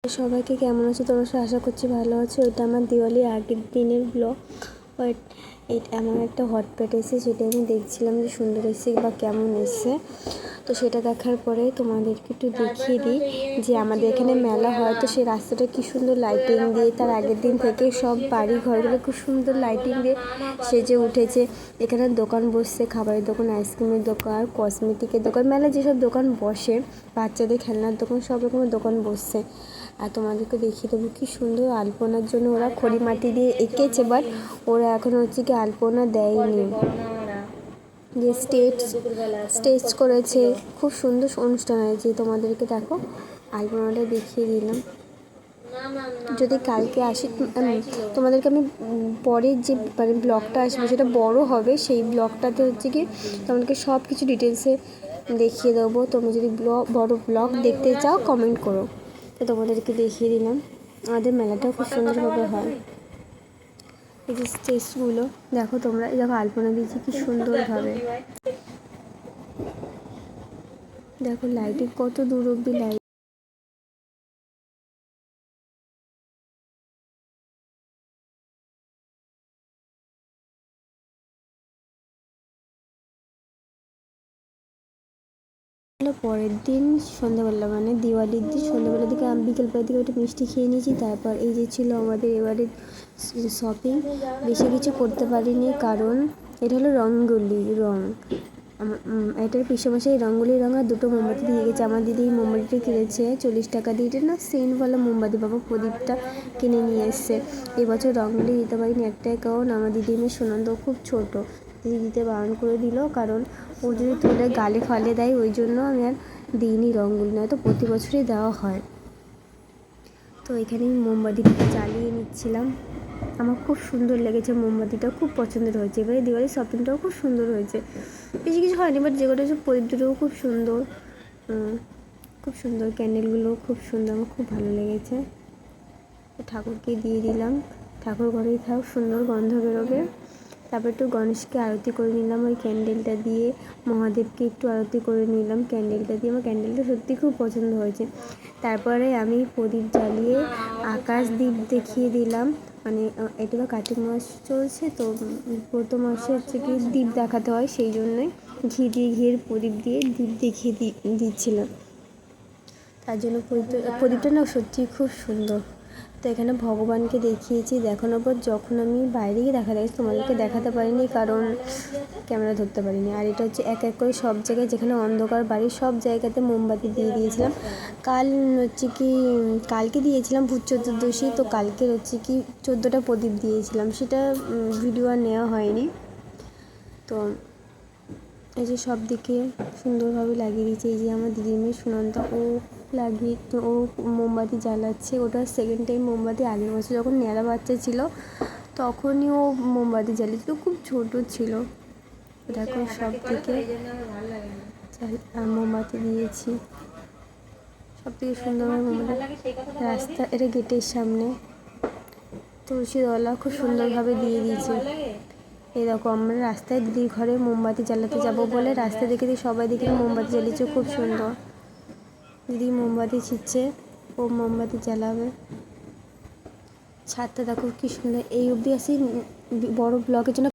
সবাইকে কেমন আছো তোমরা? আশা করছি ভালো আছো। এটা আমার দিওয়ালির আগের দিনের ব্লগ। বাট এমন একটা হটপট এসে সেটা আমি দেখছিলাম যে সুন্দর এসে বা কেমন এসছে। তো সেটা দেখার পরে তোমাদেরকে একটু দেখিয়ে দিই যে আমাদের এখানে মেলা হয়, তো সেই রাস্তাটা কী সুন্দর লাইটিং দিয়ে তার আগের দিন থেকে সব বাড়ি ঘরগুলো খুব সুন্দর লাইটিং দিয়ে সেজে উঠেছে। এখানে দোকান বসছে, খাবারের দোকান, আইসক্রিমের দোকান, কসমেটিকের দোকান, মেলায় যেসব দোকান বসে, বাচ্চাদের খেলনার দোকান, সব রকমের দোকান বসছে। আর তোমাদেরকে দেখিয়ে দেবো কী সুন্দর আলপনার জন্য ওরা খড়ি মাটি দিয়ে এঁকেছে, বাট ওরা এখন হচ্ছে কি আলপনা দেয়নি, যে স্টেজ করেছে। খুব সুন্দর অনুষ্ঠান হয়েছে। তোমাদেরকে দেখো আলপনাটা দেখিয়ে দিলাম। যদি কালকে আসি তোমাদেরকে আমি পরের যে মানে ব্লগটা আসবে সেটা বড় হবে, সেই ব্লগটাতে হচ্ছে কি তোমাদেরকে সব কিছু ডিটেলসে দেখিয়ে দেবো। তোমরা যদি বড় ব্লগ দেখতে চাও কমেন্ট করো। তো তোমাদেরকে দেখিয়ে দিলাম আমাদের মেলাটাও খুব সুন্দরভাবে হয়। এই যে স্টেজগুলো দেখো তোমরা, এই দেখো আলপনা দিয়েছি কি সুন্দরভাবে। দেখো লাইটিং কত দূর অব্দি লাইট। পরের দিন সন্ধ্যাবেলা মানে দিওয়ালির দিন সন্ধ্যাবেলার দিকে বিকেলবেলার দিকে একটা মিষ্টি খেয়ে নিয়েছি। তারপর এই যে ছিল আমাদের এবারে শপিং। বেশি কিছু করতে পারিনি কারণ এটা হলো রঙ্গোলি রং। এটার পাশাপাশি রঙ্গোলি রং আর দুটো মোমবাতি দিয়ে গেছে। আমার দিদি মোমবাতিটা কিনেছে 40 টাকা দিয়ে। এটা না সেন্টওয়ালা মোমবাতি, বাবা প্রদীপটা কিনে নিয়ে এসছে। এবছর রঙ্গোলি দিতে পারিনি একটাই কারণ আমার দিদি মেয়ে সুনন্দ খুব ছোটো, দিদি দিতে বারণ করে দিল, কারণ ও যদি তুলে গালে ফালে দেয়, ওই জন্য আমি আর দিইনি রঙ্গোলি, নয়তো প্রতি বছরই দেওয়া হয়। তো এখানে মোমবাতিটা জ্বালিয়ে নিচ্ছিলাম। আমার খুব সুন্দর লেগেছে, মোমবাতিটা খুব পছন্দের হয়েছে। এবারে দিওয়ালির শপিংটাও খুব সুন্দর হয়েছে। বেশি কিছু হয়নি, বাট যে কটা সব প্রদীপ দুটোও খুব সুন্দর, খুব সুন্দর। ক্যান্ডেলগুলোও খুব সুন্দর, আমার খুব ভালো লেগেছে। ঠাকুরকে দিয়ে দিলাম, ঠাকুর ঘরেই থাক, সুন্দর গন্ধ বেরোবে। তারপর একটু গণেশকে আরতি করে নিলাম ওই ক্যান্ডেলটা দিয়ে। মহাদেবকে একটু আরতি করে নিলাম ক্যান্ডেলটা দিয়ে। আমার ক্যান্ডেলটা সত্যি খুব পছন্দ হয়েছে। তারপরে আমি প্রদীপ জ্বালিয়ে আকাশ দ্বীপ দেখিয়ে দিলাম। মানে এটা তো কার্তিক মাস চলছে, তো প্রথম মাসে হচ্ছে কি দ্বীপ দেখাতে হয়, সেই জন্যই ঘিয়ের প্রদীপ দিয়ে দ্বীপ দেখিয়ে দিচ্ছিলাম। তার জন্য প্রদীপটা না সত্যিই খুব সুন্দর। তো এখানে ভগবানকে দেখিয়েছি। দেখানোর পর যখন আমি বাইরে গিয়ে দেখাতে গেছি, তোমাদেরকে দেখাতে পারিনি কারণ ক্যামেরা ধরতে পারিনি। আর এটা হচ্ছে এক এক করে সব জায়গায় যেখানে অন্ধকার বাড়ির সব জায়গাতে মোমবাতি দিয়ে দিয়েছিলাম। কাল হচ্ছে কি কালকে দিয়েছিলাম ভূত চতুর্দশী, তো কালকের হচ্ছে কি 14টা প্রদীপ দিয়েছিলাম, সেটা ভিডিও আর নেওয়া হয়নি। তো এই যে সব দিকে সুন্দরভাবে লাগিয়ে দিয়েছে। এই যে আমার দিদির মেয়ে সুনন্দা, ও মোমবাতি জ্বালাচ্ছে। ওটা সেকেন্ড টাইম মোমবাতি। আগের বছর যখন ন্যাড়া বাচ্চা ছিল তখনই ও মোমবাতি জ্বালিয়েছিল, খুব ছোট ছিল। দেখো সব দিকে মোমবাতি দিয়েছি, সব থেকে সুন্দরভাবে মোমবাতি। রাস্তা এটা গেটের সামনে তুলসীতলা খুব সুন্দরভাবে দিয়ে দিয়েছে। এরকম আমরা রাস্তায় দিদির ঘরে মোমবাতি জ্বালাতে যাবো বলে রাস্তা দেখে সবাই দেখে মোমবাতি জ্বালিয়েছে, খুব সুন্দর। দিদি মোমবাতি ছিটছে, ও মোমবাতি জ্বালাবে। ছাদটা দেখো কি সুন্দর। এই অবধি আসি বড় ব্লগের জন্য